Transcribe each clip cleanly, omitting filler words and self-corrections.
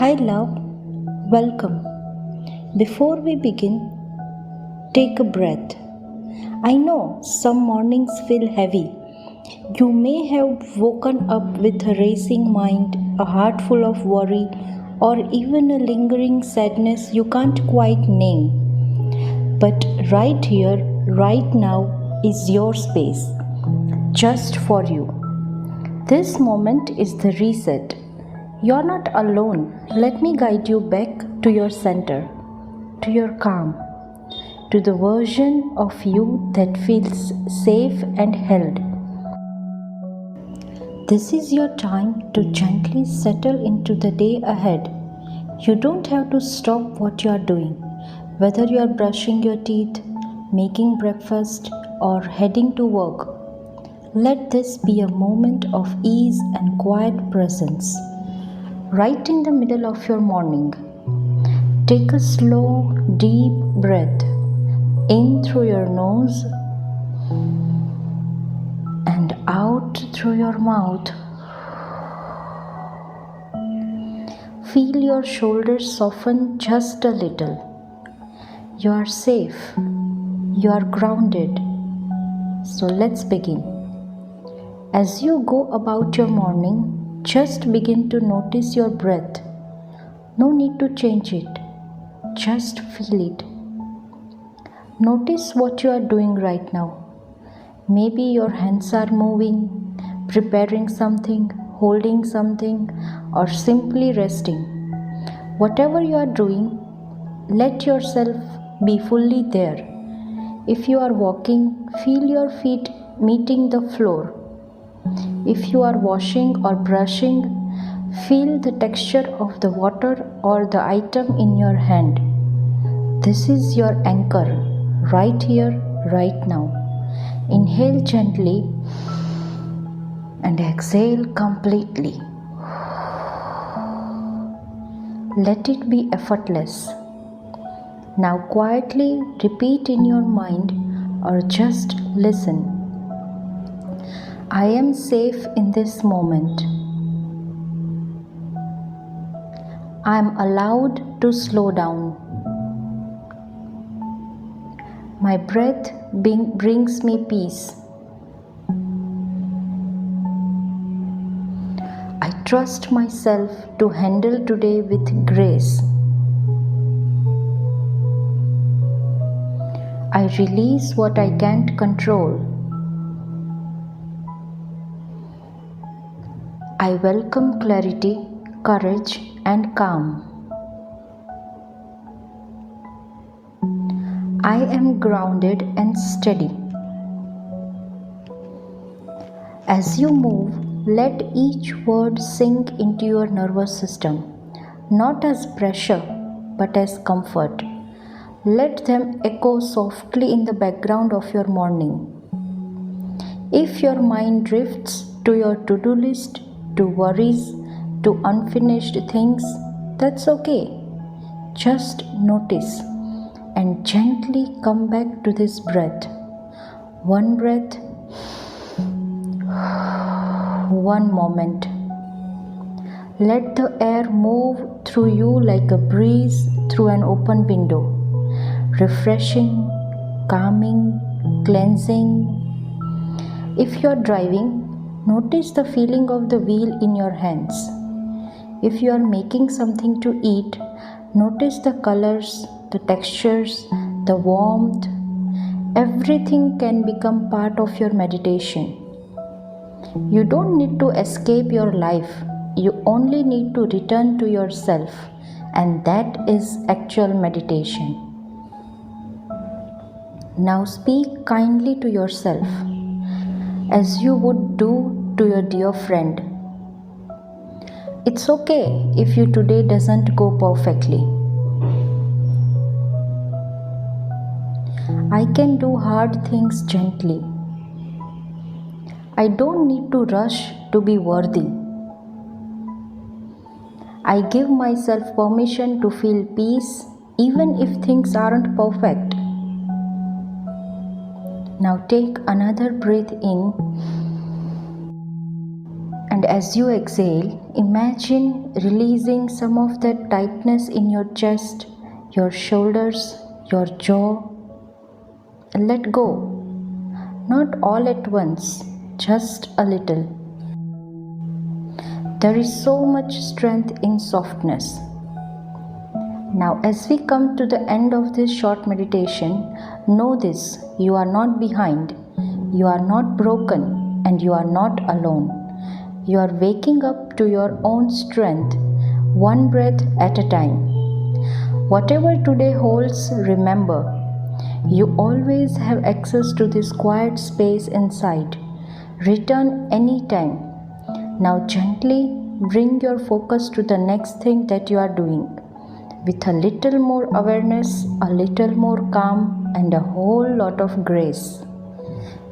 Hi, love. Welcome. Before we begin, take a breath. I know some mornings feel heavy. You may have woken up with a racing mind, a heart full of worry, or even a lingering sadness you can't quite name. But right here, right now, is your space, just for you. This moment is the reset. You're not alone. Let me guide you back to your center, to your calm, to the version of you that feels safe and held. This is your time to gently settle into the day ahead. You don't have to stop what you are doing, whether you are brushing your teeth, making breakfast, or heading to work. Let this be a moment of ease and quiet presence. Right in the middle of your morning, take a slow, deep breath in through your nose and out through your mouth. Feel your shoulders soften just a little. You are safe. You are grounded. So let's begin. As you go about your morning, just begin to notice your breath. No need to change it. Just feel it. Notice what you are doing right now. Maybe your hands are moving, preparing something, holding something, or simply resting. Whatever you are doing, let yourself be fully there. If you are walking, feel your feet meeting the floor. If you are washing or brushing, feel the texture of the water or the item in your hand. This is your anchor, right here, right now. Inhale gently and exhale completely. Let it be effortless. Now quietly repeat in your mind or just listen. I am safe in this moment. I am allowed to slow down. My breath brings me peace. I trust myself to handle today with grace. I release what I can't control. I welcome clarity, courage, and calm. I am grounded and steady. As you move, let each word sink into your nervous system, not as pressure, but as comfort. Let them echo softly in the background of your morning. If your mind drifts to your to-do list, to worries, to unfinished things, that's okay. Just notice and gently come back to this breath. One breath, one moment. Let the air move through you like a breeze through an open window, refreshing, calming, cleansing. If you're driving, notice the feeling of the wheel in your hands. If you are making something to eat, notice the colors, the textures, the warmth. Everything can become part of your meditation. You don't need to escape your life. You only need to return to yourself, and that is actual meditation. Now speak kindly to yourself, as you would do to your dear friend. It's okay if you today doesn't go perfectly. I can do hard things gently. I don't need to rush to be worthy. I give myself permission to feel peace even if things aren't perfect. Now take another breath in And as you exhale, imagine releasing some of that tightness in your chest, your shoulders, your jaw. Let go. Not all at once, just a little. There is so much strength in softness. Now, as we come to the end of this short meditation, know this: you are not behind, you are not broken, and you are not alone. You are waking up to your own strength, one breath at a time. Whatever today holds, remember, you always have access to this quiet space inside. Return anytime. Now gently bring your focus to the next thing that you are doing. With a little more awareness, a little more calm, and a whole lot of grace.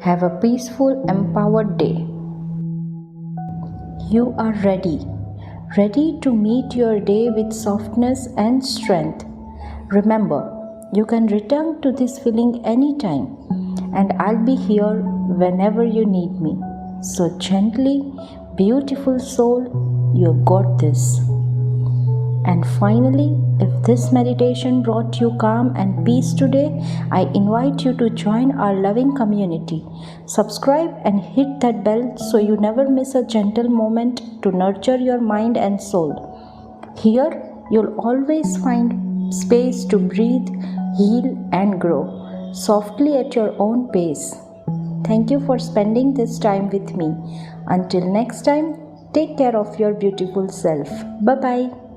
Have a peaceful, empowered day. You are ready to meet your day with softness and strength. Remember, you can return to this feeling anytime, and I'll be here whenever you need me. So gently, beautiful soul, you've got this. And finally, if this meditation brought you calm and peace today, I invite you to join our loving community. Subscribe and hit that bell so you never miss a gentle moment to nurture your mind and soul. Here, you'll always find space to breathe, heal, and grow softly at your own pace. Thank you for spending this time with me. Until next time, take care of your beautiful self. Bye-bye.